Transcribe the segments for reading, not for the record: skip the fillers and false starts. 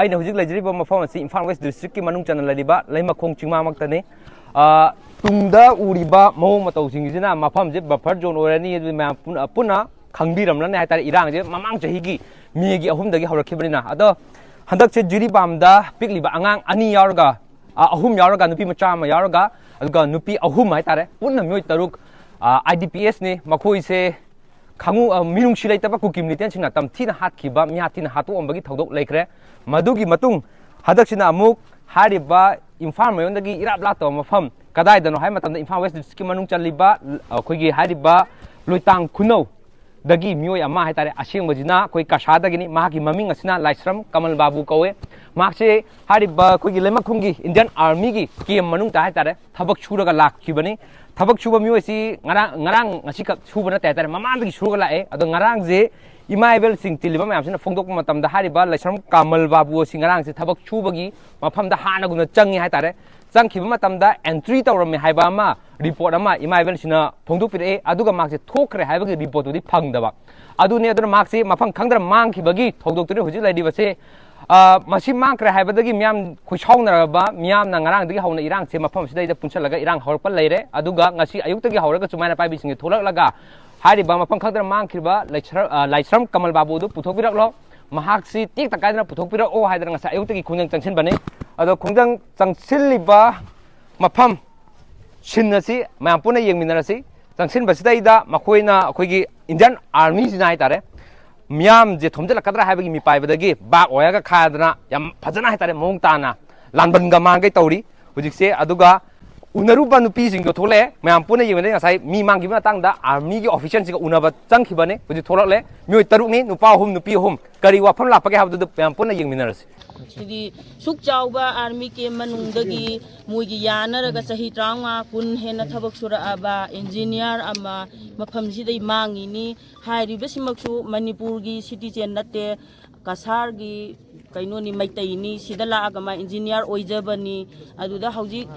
ꯑꯩꯅ ꯍꯧꯖꯤꯛ ꯂꯩꯖꯔꯤꯕ ꯃꯐꯝ ꯑꯁꯤ ꯏꯝꯐꯥꯜ ꯋꯦꯁ ꯗꯤꯁꯇ꯭ꯔꯤꯛꯀꯤ ꯃꯅꯨꯡ ꯆꯟꯅ ꯂꯩꯔꯤꯕ ꯂꯩꯃꯈꯣꯡ ꯆꯤꯡꯃꯥꯃꯛꯇꯅꯤ ꯇꯨꯡꯗ ꯎꯔꯤꯕ ꯃꯑꯣꯡ ꯃꯇꯧꯁꯤꯡꯁꯤꯅ ꯃꯐꯝꯁꯦ ꯕꯐꯔ ꯖꯣꯟ ꯑꯣꯏꯔꯅꯤ ꯑꯗꯨ ꯃꯌꯥꯝ ꯄꯨꯟꯅ ꯈꯪꯕꯤꯔꯝꯂꯅꯤ ꯍꯥꯏꯇꯥꯔꯦ ꯏꯔꯥꯡꯁꯦ ꯃꯃꯥꯡ ꯆꯍꯤꯒꯤ ꯃꯦꯒꯤ 3ꯗꯒꯤ ꯍꯧꯔꯛꯈꯤꯕꯅꯤꯅ ꯑꯗꯣ ꯍꯟꯗꯛꯁꯦ ꯖꯤꯔꯤꯕꯥꯝꯗ ꯄꯤꯛꯂꯤꯕ ꯑꯉꯥꯡ 2 ꯌꯥꯎꯔꯒ 3 ꯌꯥꯎꯔꯒ ꯅꯨꯄꯤ ꯃꯆꯥ ꯑꯃ ꯌꯥꯎꯔꯒ ꯑꯗꯨꯒ ꯅꯨꯄꯤ 3 ꯍꯥꯏꯇꯥꯔꯦ ꯄꯨꯟꯅ ꯃꯤꯑꯣꯏ 6 IDPSꯅꯤ ꯃꯈꯣꯏꯁꯦ ꯃꯤꯅꯨꯡꯁꯤ ꯂꯩꯇꯕ ꯀꯨꯀꯤ ꯃꯤꯂꯤꯇꯦꯟꯁꯤꯡꯅ ꯇꯝꯊꯤꯅ ꯍꯥꯠꯈꯤꯕ ꯃꯤꯍꯥꯠꯊꯤꯅ ꯍꯥꯠꯇꯣꯛꯑꯝꯕꯒꯤ ꯊꯧꯗꯣꯛ ꯂꯩꯈ꯭ꯔꯦ ꯃꯗꯨꯒꯤ ꯃꯇꯨꯡ ꯍꯟꯗꯛꯁꯤꯅ ꯑꯃꯨꯛ ꯍꯥꯏꯔꯤꯕ ꯏꯝꯐꯥꯜ ꯃꯌꯣꯟꯗꯒꯤ ꯏꯔꯥꯞ ꯂꯥꯞꯇꯕ ꯃꯐꯝ ꯀꯗꯥꯏꯗꯅꯣ ꯍꯥꯏꯕ ꯃꯇꯝꯗ ꯏꯝꯐꯥꯜ ꯋꯦꯁ ꯗꯤꯁꯇ꯭ꯔꯤꯛꯀꯤ ꯃꯅꯨꯡ ꯆꯜꯂꯤꯕ ꯑꯩꯈꯣꯏꯒꯤ ꯍꯥꯏꯔꯤꯕ ꯂꯣꯏꯇꯥꯡ ꯈꯨꯅꯧꯗꯒꯤ ꯃꯤꯑꯣꯏ ꯑꯃ ꯍꯥꯏꯇꯥꯔꯦ ꯑꯁꯦꯡꯕꯁꯤꯅ ꯑꯩꯈꯣꯏ ꯀꯁꯥꯗꯒꯤꯅꯤ ꯃꯍꯥꯛꯀꯤ ꯃꯃꯤꯡ ꯑꯁꯤꯅ ꯂꯥꯏꯁ꯭ꯔꯝ ꯀꯃꯜ ꯕꯥꯕꯨ ꯀꯧꯋꯦ ꯃꯍꯥꯛꯁꯦ ꯍꯥꯏꯔꯤꯕ ꯑꯩꯈꯣꯏꯒꯤ ꯂꯩꯃꯈꯣꯡꯒꯤ ꯏꯟꯗꯤꯌꯟ ꯑꯥꯔꯃꯤꯒꯤ ꯀꯦꯝ ꯃꯅꯨꯡꯗ ꯍꯥꯏꯇꯥꯔꯦ ꯊꯕꯛ ꯁꯨꯔꯒ ꯂꯥꯛꯈꯤꯕꯅꯤ ꯊꯕꯛ ꯁꯨꯕ ꯃꯤꯑꯣꯏꯁꯤ ꯉꯔꯥꯡ ꯉꯁꯤꯈꯛ ꯁꯨꯕ ꯅꯠꯇꯦ ꯍꯥꯏꯇꯥꯔꯦ ꯃꯃꯥꯡꯗꯒꯤ ꯁꯨꯔꯒ ꯂꯥꯛꯑꯦ ꯑꯗꯣ ꯉꯔꯥꯡꯁꯦ ꯏꯃꯥ ꯏꯕꯦꯜꯁꯤꯡ ꯇꯤꯜꯂꯤꯕ ꯃꯌꯥꯝꯁꯤꯅ ꯐꯣꯡꯗꯣꯛꯄ ꯃꯇꯝꯗ ꯍꯥꯏꯔꯤꯕ ꯂꯥꯏꯁ꯭ꯔꯝ ꯀꯃꯜ ꯕꯥꯕꯨ ꯑꯁꯤ ꯉꯔꯥꯡꯁꯦ ꯊꯕꯛ ꯁꯨꯕꯒꯤ ꯃꯐꯝꯗ ꯍꯥꯟꯅꯒꯨꯝꯅ ꯆꯪꯉꯤ ꯍꯥꯏꯇꯥꯔꯦ ꯆꯪꯈꯤꯕ ꯃꯇꯝꯗ ꯑꯦꯟꯇ꯭ꯔꯤ ꯇꯧꯔꯝꯃꯦ ꯍꯥꯏꯕ ꯑꯃ ꯔꯤꯄꯣꯔꯠ ꯑꯃ ꯏꯃꯥ ꯏꯕꯦꯜꯁꯤꯅ ꯐꯣꯡꯗꯣꯛꯄꯤꯔꯛꯑꯦ ꯑꯗꯨꯒ ꯃꯍꯥꯛꯁꯦ ꯊꯣꯛꯈ꯭ꯔꯦ ꯍꯥꯏꯕꯒꯤ ꯔꯤꯄꯣꯔꯠꯇꯨꯗꯤ ꯐꯪꯗꯕ ꯑꯗꯨꯅꯤ ꯑꯗꯨꯅ ꯃꯍꯥꯛꯁꯦ ꯃꯐꯝ ꯈꯪꯗꯅ ꯃꯥꯡꯈꯤꯕꯒꯤ ꯊꯧꯗꯣꯛꯇꯨꯅꯤ ꯍꯧꯖꯤꯛ ꯂꯩꯔꯤꯕꯁꯦ ꯃꯁꯤ ꯃꯥꯡꯈ꯭ꯔꯦ ꯍꯥꯏꯕꯗꯒꯤ ꯃꯤꯌꯥꯝ ꯈꯣꯏꯁꯥꯎꯅꯔꯕ ꯃꯤꯌꯥꯝꯅ ꯉꯔꯥꯡꯗꯒꯤ ꯍꯧꯅ ꯏꯔꯥꯡꯁꯦ ꯃꯐꯝ ꯑꯁꯤꯗꯩꯗ ꯄꯨꯟꯁꯜꯂꯒ ꯏꯔꯥꯡ ꯍꯧꯔꯛꯄ ꯂꯩꯔꯦ ꯑꯗꯨꯒ ꯉꯁꯤ ꯑꯌꯨꯛꯇꯒꯤ ꯍꯧꯔꯒ ꯁꯨꯃꯥꯏꯅ ꯄꯥꯏꯕꯤꯁꯤꯡꯁꯦ ꯊꯣꯛꯂꯛꯂꯒ ꯍꯥꯏꯔꯤꯕ ꯃꯐꯝ ꯈꯪꯗꯅ ꯃꯥꯡꯈꯤꯕ ꯂꯥꯏꯁ꯭ꯔꯝ ꯀꯃꯜ ꯕꯥꯕꯨꯗꯨ ꯄꯨꯊꯣꯛꯄꯤꯔꯛꯂꯣ ꯃꯍꯥꯛꯁꯤ ꯇꯦꯛꯇ ꯀꯥꯏꯗꯅ ꯄꯨꯊꯣꯛꯄꯤꯔꯛꯑꯣ ꯍꯥꯏꯗꯅ ꯉꯁꯥꯏ ꯑꯌꯨꯛꯇꯒꯤ ꯈꯣꯡꯖꯪ ꯆꯪꯁꯤꯟꯕꯅꯤ ꯑꯗꯣ ꯈꯣꯡꯖꯪ ꯆꯪꯁꯤꯜꯂꯤꯕ ꯃꯐꯝ ꯁꯤꯟ ꯑꯁꯤ ꯃꯌꯥꯝ ꯄꯨꯟꯅ ꯌꯦꯡꯃꯤꯟꯅꯔꯁꯤ ꯆꯪꯁꯤꯟꯕꯁꯤꯗꯩꯗ ꯃꯈꯣꯏꯅ ꯑꯩꯈꯣꯏꯒꯤ ꯏꯟꯗꯤꯌꯟ ꯑꯥꯔꯃꯤꯁꯤꯅ ꯍꯥꯏꯇꯥꯔꯦ ꯃꯤꯌꯥꯝꯁꯦ ꯊꯣꯝꯖꯤꯜꯂꯛꯀꯗ꯭ꯔꯥ ꯍꯥꯏꯕꯒꯤ ꯃꯤꯄꯥꯏꯕꯗꯒꯤ ꯕꯥꯛ ꯑꯣꯏꯔꯒ ꯈꯥꯗꯅ ꯌꯥꯝ ꯐꯖꯅ ꯍꯥꯏꯇꯥꯔꯦ ꯃꯑꯣꯡ ꯇꯥꯅ ꯂꯥꯟꯕꯟꯒ ꯃꯥꯡꯈꯩ ꯇꯧꯔꯤ ꯍꯧꯖꯤꯛꯁꯦ ꯑꯗꯨꯒ ꯎꯅꯔꯨꯕ ꯅꯨꯄꯤꯁꯤꯡꯗꯣ ꯊꯣꯛꯂꯛꯑꯦ ꯃꯌꯥꯝ ꯄꯨꯟꯅ ꯌꯦꯡꯕꯗ ꯉꯁꯥꯏ ꯃꯤ ꯃꯥꯡꯈꯤꯕ ꯃꯇꯥꯡꯗ ꯑꯥꯔꯃꯤꯒꯤ ꯑꯣꯐꯤꯁꯤꯌꯦꯜꯁꯤꯡꯒ ꯎꯅꯕ ꯆꯪꯈꯤꯕꯅꯤ ꯍꯧꯖꯤꯛ ꯊꯣꯛꯂꯛꯂꯦ ꯃꯤꯑꯣꯏ 6ꯅꯤ ꯅꯨꯄꯥ 3 ꯅꯨꯄꯤ 3 ꯀꯔꯤ ꯋꯥꯐꯝ ꯂꯥꯛꯄꯒꯦ ꯍꯥꯏꯕꯗꯨ ꯃꯌꯥꯝ ꯄꯨꯟꯅ ꯌꯦꯡꯃꯤꯟꯅꯔꯁꯤ ꯁꯤꯗꯤ ꯁꯨꯛ ꯆꯥꯎꯕ ꯑꯥꯔꯃꯤ ꯀꯦꯝ ꯃꯅꯨꯡꯗꯒꯤ ꯃꯣꯏꯒꯤ ꯌꯥꯅꯔꯒ ꯆꯍꯤ 30 ꯍꯦꯟꯅ ꯊꯕꯛ ꯁꯨꯔꯛꯑꯕ ꯏꯟꯖꯤꯅꯤꯌꯥꯔ ꯑꯃ ꯃꯐꯝꯁꯤꯗꯩ ꯃꯥꯡꯉꯤꯅꯤ ꯍꯥꯏꯔꯤꯕꯁꯤꯃꯛꯁꯨ ꯃꯅꯤꯄꯨꯔꯒꯤ ꯁꯤꯇꯤꯖꯦꯟ ꯅꯠꯇꯦ ꯀꯁꯥꯔꯒꯤ ꯀꯩꯅꯣꯅꯤ ꯃꯩꯇꯩꯅꯤ ꯁꯤꯗ ꯂꯥꯛꯑꯒ ꯃꯥ ꯏꯟꯖꯤꯅꯤꯌꯥꯔ ꯑꯣꯏꯖꯕꯅꯤ ꯑꯗꯨꯗ ꯍꯧꯖꯤꯛ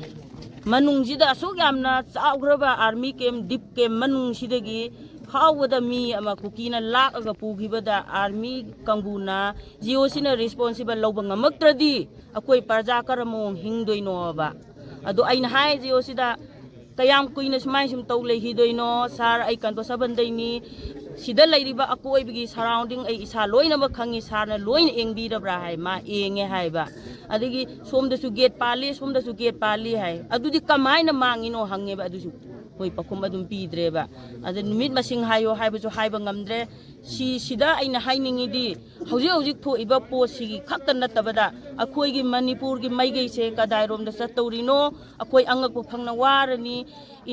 ꯃꯅꯨꯡꯁꯤꯗ ꯑꯁꯨꯛ ꯌꯥꯝꯅ ꯆꯥꯎꯈ꯭ꯔꯕ ꯑꯥꯔꯃꯤ ꯀꯦꯝ ꯗꯤꯞ ꯀꯦꯝ ꯃꯅꯨꯡꯁꯤꯗꯒꯤ ꯐꯥꯎꯕꯗ ꯃꯤ ꯑꯃ ꯀꯨꯀꯤꯅ ꯂꯥꯛꯑꯒ ꯄꯨꯈꯤꯕꯗ ꯑꯥꯔꯃꯤ ꯀꯥꯡꯕꯨꯅ ꯖꯤꯑꯣꯁꯤꯅ ꯔꯦꯁꯄꯣꯟꯁꯤꯕꯜ ꯂꯧꯕ ꯉꯝꯃꯛꯇ꯭ꯔꯗꯤ ꯑꯩꯈꯣꯏ ꯄ꯭ꯔꯖꯥ ꯀꯔꯝꯃꯑꯣꯡ ꯍꯤꯡꯗꯣꯏꯅꯣꯕ ꯑꯗꯣ ꯑꯩꯅ ꯍꯥꯏ ꯖꯤꯑꯣꯁꯤꯗ ꯀꯌꯥꯝ ꯀꯨꯏꯅ ꯁꯨꯃꯥꯏꯅ ꯁꯨꯝ ꯇꯧ ꯂꯩꯈꯤꯗꯣꯏꯅꯣ ꯁꯥꯔ ꯑꯩ ꯀꯟꯇꯣꯁꯥꯕꯟꯗꯩꯅꯤ ꯁꯤꯗ ꯂꯩꯔꯤꯕ ꯑꯀꯣꯏꯕꯒꯤ ꯁꯔꯥꯎꯟꯗꯤꯡ ꯑꯩ ꯏꯁꯥ ꯂꯣꯏꯅꯃꯛ ꯈꯪꯉꯤ ꯁꯥꯔꯅ ꯂꯣꯏꯅ ꯌꯦꯡꯕꯤꯔꯕ꯭ꯔꯥ ꯍꯥꯏ ꯃꯥ ꯌꯦꯡꯉꯦ ꯍꯥꯏꯕ ꯑꯗꯒꯤ ꯁꯣꯝꯗꯁꯨ ꯒꯦꯠ ꯄꯥꯜꯂꯤ ꯁꯣꯝꯗꯁꯨ ꯒꯦꯠ ꯄꯥꯜꯂꯤ ꯍꯥꯏ ꯑꯗꯨꯗꯤ ꯀꯃꯥꯏꯅ ꯃꯥꯡꯉꯤꯅꯣ ꯍꯪꯉꯦꯕ ꯑꯗꯨꯁꯨ ꯃꯣꯏ ꯄꯥꯎꯈꯨꯝ ꯑꯗꯨꯝ ꯄꯤꯗ꯭ꯔꯦꯕ ꯑꯗ ꯅꯨꯃꯤꯠ ꯃꯁꯤꯡ ꯍꯥꯏꯌꯣ ꯍꯥꯏꯕꯁꯨ ꯍꯥꯏꯕ ꯉꯝꯗ꯭ꯔꯦ ꯁꯤꯗ ꯑꯩꯅ ꯍꯥꯏꯅꯤꯡꯉꯤꯗꯤ ꯍꯧꯖꯤꯛ ꯍꯧꯖꯤꯛ ꯊꯣꯛꯏꯕ ꯄꯣꯠꯁꯤꯒꯤ ꯈꯛꯇ ꯅꯠꯇꯕꯗ ꯑꯩꯈꯣꯏꯒꯤ ꯃꯅꯤꯄꯨꯔꯒꯤ ꯃꯥꯏꯀꯩꯁꯦ ꯀꯗꯥꯏꯔꯣꯝꯗ ꯆꯠꯇꯧꯔꯤꯅꯣ ꯑꯩꯈꯣꯏ ꯑꯉꯛꯄ ꯐꯪꯅ ꯋꯥꯔꯅꯤ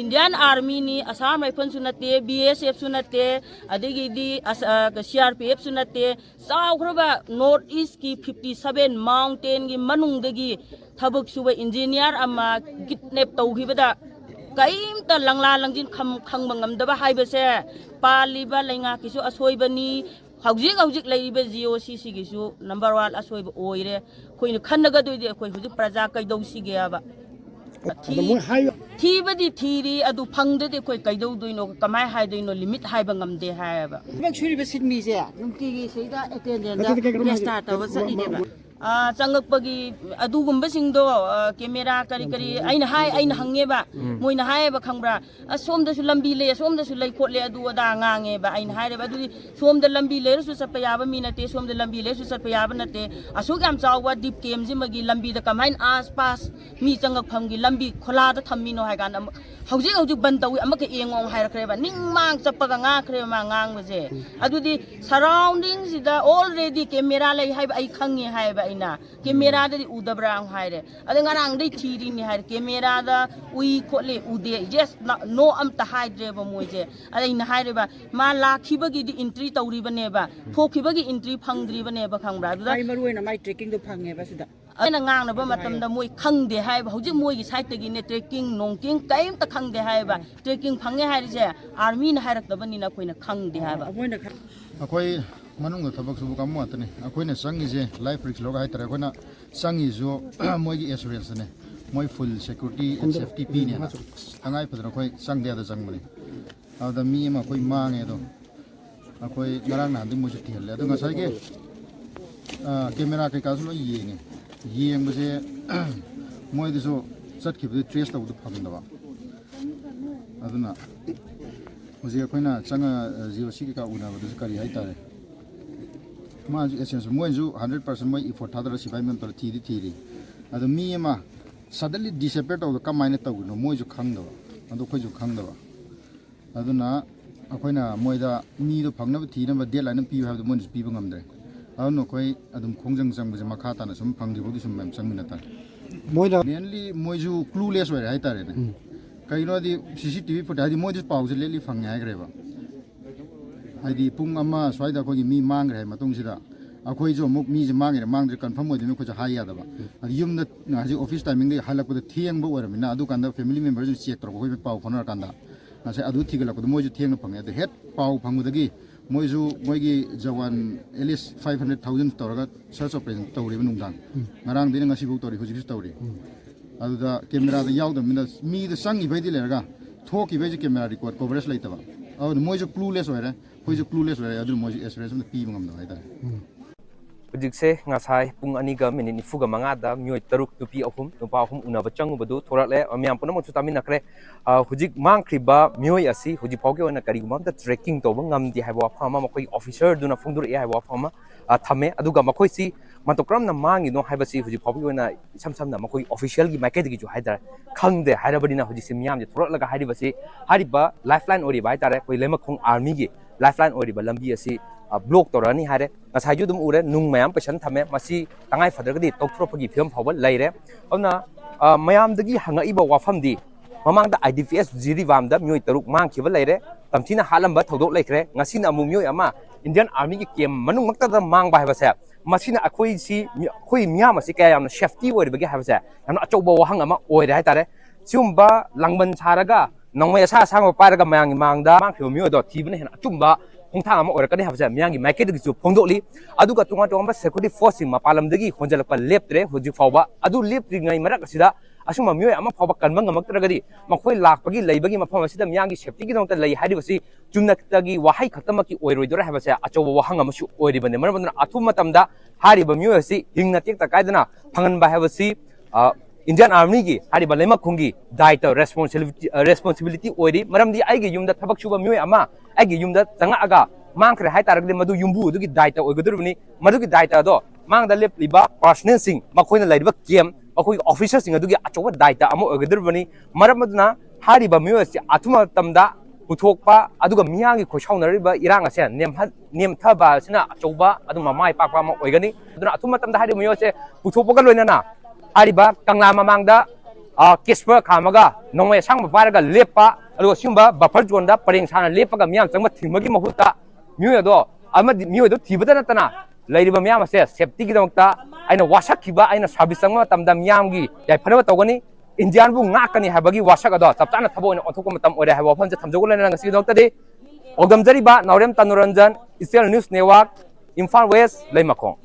ꯏꯟꯗꯤꯌꯥꯟ ꯑꯥꯔꯃꯤꯅꯤ ꯑꯁꯥꯝ ꯔꯥꯏꯐꯜꯁꯨ ꯅꯠꯇꯦ BSFꯁꯨ ꯅꯠꯇꯦ ꯑꯗꯒꯤꯗꯤ CRPFꯁꯨ ꯅꯠꯇꯦ ꯆꯥꯎꯈ꯭ꯔꯕ ꯅꯣꯔꯠ ꯏꯁꯀꯤ 57 ꯃꯥꯎꯟꯇꯦꯟꯒꯤ ꯃꯅꯨꯡꯗꯒꯤ ꯊꯕꯛ ꯁꯨꯕ ꯏꯟꯖꯤꯅꯤꯌꯥꯔ ꯑꯃ ꯀꯤꯗꯅꯦꯞ ꯇꯧꯈꯤꯕꯗ ꯀꯔꯤꯝꯇ ꯂꯪꯂꯥ ꯂꯪꯖꯤꯟ ꯈꯪꯕ ꯉꯝꯗꯕ ꯍꯥꯏꯕꯁꯦ ꯄꯥꯜꯂꯤꯕ ꯂꯩꯉꯥꯛꯀꯤꯁꯨ ꯑꯁꯣꯏꯕꯅꯤ ꯍꯧꯖꯤꯛ ꯍꯧꯖꯤꯛ ꯂꯩꯔꯤꯕ GOCCꯒꯤꯁꯨ ꯅꯝꯕꯔ 1 ꯑꯁꯣꯏꯕ ꯑꯣꯏꯔꯦ ꯑꯩꯈꯣꯏꯅ ꯈꯟꯅꯒꯗꯣꯏꯗꯤ ꯑꯩꯈꯣꯏ ꯍꯧꯖꯤꯛ ꯄ꯭ꯔꯖꯥ ꯀꯩꯗꯧꯁꯤꯒꯦꯕ ꯊꯤꯕꯗꯤ ꯊꯤꯔꯤ ꯑꯗꯨ ꯐꯪꯗ꯭ꯔꯗꯤ ꯑꯩꯈꯣꯏ ꯀꯩꯗꯧꯗꯣꯏꯅꯣ ꯀꯃꯥꯏ ꯍꯥꯏꯗꯣꯏꯅꯣ ꯂꯤꯃꯤꯠ ꯍꯥꯏꯕ ꯉꯝꯗꯦ ꯍꯥꯏꯌꯦꯕ ꯊꯕꯛ ꯁꯨꯔꯤꯕ ꯁꯤꯟꯃꯤꯁꯦ ꯅꯨꯡꯇꯤꯒꯤ ꯁꯤꯗ ꯑꯦꯇꯦꯟꯗꯦꯟꯗ ꯔꯦꯁꯇꯥꯔ ꯇꯧꯔ ꯆꯠꯂꯤꯅꯦꯕ ꯆꯪꯉꯛꯄꯒꯤ ꯑꯗꯨꯒꯨꯝꯕꯁꯤꯡꯗꯣ ꯀꯦꯃꯦꯔꯥ ꯀꯔꯤ ꯑꯩꯅ ꯍꯪꯉꯦꯕ ꯃꯣꯏꯅ ꯍꯥꯏꯌꯦꯕ ꯈꯪꯕ꯭ꯔꯥ ꯁꯣꯝꯗꯁꯨ ꯂꯝꯕꯤ ꯂꯩ ꯁꯣꯝꯗꯁꯨ ꯂꯩ ꯈꯣꯠꯂꯦ ꯑꯗꯨ ꯑꯗꯥ ꯉꯥꯡꯉꯦꯕ ꯑꯩꯅ ꯍꯥꯏꯔꯦꯕ ꯑꯗꯨꯗꯤ ꯁꯣꯝꯗ ꯂꯝꯕꯤ ꯂꯩꯔꯁꯨ ꯆꯠꯄ ꯌꯥꯕ ꯃꯤ ꯅꯠꯇꯦ ꯁꯣꯝꯗ ꯂꯝꯕꯤ ꯂꯩꯔꯁꯨ ꯆꯠꯄ ꯌꯥꯕ ꯅꯠꯇꯦ ꯑꯁꯨꯛ ꯌꯥꯝ ꯆꯥꯎꯕ ꯗꯤꯞ ꯀꯦꯝꯁꯤꯃꯒꯤ ꯂꯝꯕꯤꯗ ꯀꯃꯥꯏꯅ ꯑꯥꯁ ꯄꯥꯁ ꯃꯤ ꯆꯪꯉꯛꯐꯝꯒꯤ ꯂꯝꯕꯤ ꯈꯣꯂꯥꯗ ꯊꯝꯃꯤꯅꯣ ꯍꯥꯏ ꯀꯥꯟꯗ ꯍꯧꯖꯤꯛ ꯕꯟ ꯇꯧꯏ ꯑꯃꯛꯀ ꯌꯦꯡꯉꯣ ꯍꯥꯏꯔꯛꯈ꯭ꯔꯦꯕ ꯅꯤꯡꯃꯥꯡ ꯆꯠꯄꯒ ꯉꯥꯡꯈ꯭ꯔꯦꯕ ꯃꯥ ꯉꯥꯡꯕꯁꯦ ꯑꯗꯨꯗꯤ ꯁꯔꯥꯎꯟꯗꯤꯡꯁꯤꯗ ꯑꯣꯜꯔꯦꯗꯤ ꯀꯦꯃꯦꯔꯥ ꯂꯩ ꯍꯥꯏꯕ ꯑꯩ ꯈꯪꯉꯦ ꯍꯥꯏꯕ ꯑꯩꯅ ꯀꯦꯃꯦꯔꯥꯗꯗꯤ ꯎꯗꯕ꯭ꯔꯥ ꯍꯥꯏꯔꯦ ꯑꯗ ꯉꯔꯥꯡꯗꯩ ꯊꯤꯔꯤꯅꯤ ꯍꯥꯏꯔꯦ ꯀꯦꯃꯦꯔꯥꯗ ꯎꯏ ꯈꯣꯠꯂꯤ ꯎꯗꯦ ꯖꯁ ꯅꯣ ꯑꯝꯇ ꯍꯥꯏꯗ꯭ꯔꯦꯕ ꯃꯣꯏꯁꯦ ꯑꯗ ꯑꯩꯅ ꯍꯥꯏꯔꯦꯕ ꯃꯥ ꯂꯥꯛꯈꯤꯕꯒꯤꯗꯤ ꯏꯟꯇ꯭ꯔꯤ ꯇꯧꯔꯤꯕꯅꯦꯕ ꯊꯣꯛꯈꯤꯕꯒꯤ ꯏꯟꯇ꯭ꯔꯤ ꯐꯪꯗ꯭ꯔꯤꯕꯅꯦꯕ ꯈꯪꯕ꯭ꯔꯥ ꯑꯗꯨꯗ ꯃꯔꯨ ꯑꯣꯏꯅ ꯃꯥꯏ ꯇ꯭ꯔꯦꯀꯤꯡꯗꯣ ꯐꯪꯉꯦꯕ ꯁꯤꯗ ꯑꯩꯅ ꯉꯥꯡꯅꯕ ꯃꯇꯝꯗ ꯃꯣꯏ ꯈꯪꯗꯦ ꯍꯥꯏꯕ ꯍꯧꯖꯤꯛ ꯃꯣꯏꯒꯤ ꯁꯥꯏꯠꯇꯒꯤꯅꯦ ꯇ꯭ꯔꯦꯀꯤꯡ ꯅꯣꯡꯀꯤꯡ ꯀꯔꯤꯝꯇ ꯈꯪꯗꯦ ꯍꯥꯏꯕ ꯇ꯭ꯔꯦꯀꯤꯡ ꯐꯪꯉꯦ ꯍꯥꯏꯔꯤꯁꯦ ꯑꯥꯔꯃꯤꯅ ꯍꯥꯏꯔꯛꯇꯕꯅꯤꯅ ꯑꯩꯈꯣꯏꯅ ꯈꯪꯗꯦ ꯍꯥꯏꯕ ꯑꯩꯈꯣꯏ ꯃꯅꯨꯡꯗ ꯊꯕꯛ ꯁꯨꯕ ꯀꯥꯡꯕꯨ ꯉꯥꯛꯇꯅꯤ ꯑꯩꯈꯣꯏꯅ ꯆꯪꯉꯤꯁꯦ ꯂꯥꯏꯐ ꯔꯤꯛꯁ ꯂꯧꯔꯒ ꯍꯥꯏꯇꯥꯔꯦ ꯑꯩꯈꯣꯏꯅ ꯆꯪꯉꯤꯁꯨ ꯃꯣꯏꯒꯤ ꯑꯦꯁꯨꯔꯦꯟꯁꯅꯦ ꯃꯣꯏ ꯐꯨꯜ ꯁꯦꯀ꯭ꯌꯨꯔꯤꯇꯤ ꯑꯦꯟ ꯁꯦꯐꯇꯤ ꯄꯤꯅꯦꯅ ꯇꯉꯥꯏ ꯐꯗꯅ ꯑꯩꯈꯣꯏ ꯆꯪꯗ ꯌꯥꯗ ꯆꯪꯕꯅꯤ ꯑꯗꯨꯗ ꯃꯤ ꯑꯃ ꯑꯩꯈꯣꯏ ꯃꯥꯡꯉꯦ ꯑꯗꯣ ꯑꯩꯈꯣꯏ ꯉꯔꯥꯡ ꯅꯍꯥꯟꯗꯤ ꯃꯣꯏꯁꯨ ꯊꯤꯍꯜꯂꯦ ꯑꯗꯣ ꯉꯁꯥꯏꯒꯤ camera cái cá số nó giềng bây giờ mỗi thứ số rất kịp để trace tàu được phẳng đó đó là bây giờ coi na chẳng zero six cái una bây giờ cái hay ta đấy mà essence mỗi ju 100% mỗi effort thà đó là mình tổ thi đi đó mi mà suddenly disappear tàu được cái này tàu nó mỗi ju khang đó đó coi ju khang đó đó là coi na mỗi đó mi đó phẳng nó thi nó mà deadline nó pi vào đó mỗi ju pi bằng ngầm đấy đó nó coi adum khongjang bây giờ mà khát ta nó sum phẳng đi bodi sum mem sang mình ta mỗi đó mainly mỗi ju clueless vậy hay ta đấy cái nó đi CCTV phụ đại đi mỗi chút bảo sẽ lấy đi phẳng ngay cái vậy hay đi pung ama xoay đó có gì mi mang cái mà tung gì đó à khôi cho một mi chỉ mang cái mang được confirm rồi thì mình có cho hay à đó à yum đó là chỉ office timing đi hay là có thieng bộ rồi mình na adu kan đó family member just check rồi có bảo phone kan đó là sẽ adu thi cái là có mỗi chút thieng nó phẳng ngay thì hết bảo phẳng được cái mỗi cái jawan at least 500,000 tàu cái search operation tàu đi bên nông đàng ngarang đi ngay sibu tàu đi hồi chỉ tàu đi aduda camera da yaw da mina mi da sangi bai di lerga thoki bai camera record coverage lai taba adu moi jo clueless oire khoi jo clueless oire adu moi express da pi bangam da haida Ujik se ngasai pung ani ga minit nifu ga manga da myoi taruk tupi ahum nupa ahum una bachang badu thorak le amyam punam chutami nakre hujik Mangkhre ba myoi asi huji phauge ona kari gumam da tracking to bangam di haiwa phama makoi officer duna phungdur e haiwa phama thame aduga makoi si matokram na mangi no haibasi huji phauge ona sam na makoi official gi market gi ju haidar khangde hairabadina huji simyam je thorak laga hairibasi hariba lifeline ori bai tare koi lema khong army gi lifeline ori ba lambi asi block torani hare ngasai ju dum ure nung mayam pesan thame masi tangai fadar gadi tokthropagi film phawal laire ona mayam dagi hangai ba wafam di mamang da IDPS jiri wam da myoi taruk mang khiba laire tamthina halam ba thodok laikre ngasina amu myoi ama Indian Army gi kem manung makta da mang ba ha sa masina akhoi si khoi mya masi kaya yamna safety oi bagi ha sa yamna achoba wahang ama oi ra tare chumba langban charaga nongmai sa sang pa paraga mayang mangda mang khiba myoi do thibne hen chumba khongthang ama oi rakani ha sa myangi market gi chu phongdoli aduga tunga tonga security force ma palam dagi honjalakpa leptre hoji fawba adu lepri ngai marak asida asuma myoi ama fawba kanma ngamaktragadi makhoi lakpagi leibagi mafam asida myangi safety gi dongta lei hadibasi chumnaktagi wahai khatamaki oiroidora habasa achoba wahang amasu oiribane marabandna athum matamda hariba myoi asi hingna tekta kaidana phangan ba habasi Indian Army gi hariba lema khungi daita responsibility oiri maramdi aigi yumda thabak suba myoi ama aigi yumda changa aga Mangkhre hai taragdi madu yumbu dugi daita oigoduruni madugi daita do mangda lepliba personnel sing makhoina laiba kem makoi officer sing adugi achoba daita ama oigoduruni maramadna hariba myoi asi athuma tamda puthokpa aduga miyangi khosaunariba irang ase nem thaba sina achoba adu mamai pakpa ma oigani aduna athuma tamda hariba myoi ase puthokpa ga loinana hariba kangla mamangda kispa khamaga nongmai sang baparaga lepa adu simba buffer zone da pareng sana lepaga miyam changma thimagi mahuta myoi do amadi myoi do thibada natana lairiba miyam ase safety gi damta aina wasakhiba aina service changma tamda miyam gi yai phanaba tawgani Indian bu ngakani habagi wasak ado chapchana thabo ina othoko matam ore haba phanje thamjogulana ngasi dokta de ogdamjari ba naurem tanuranjan Israel News Network Imphal West Leimakhong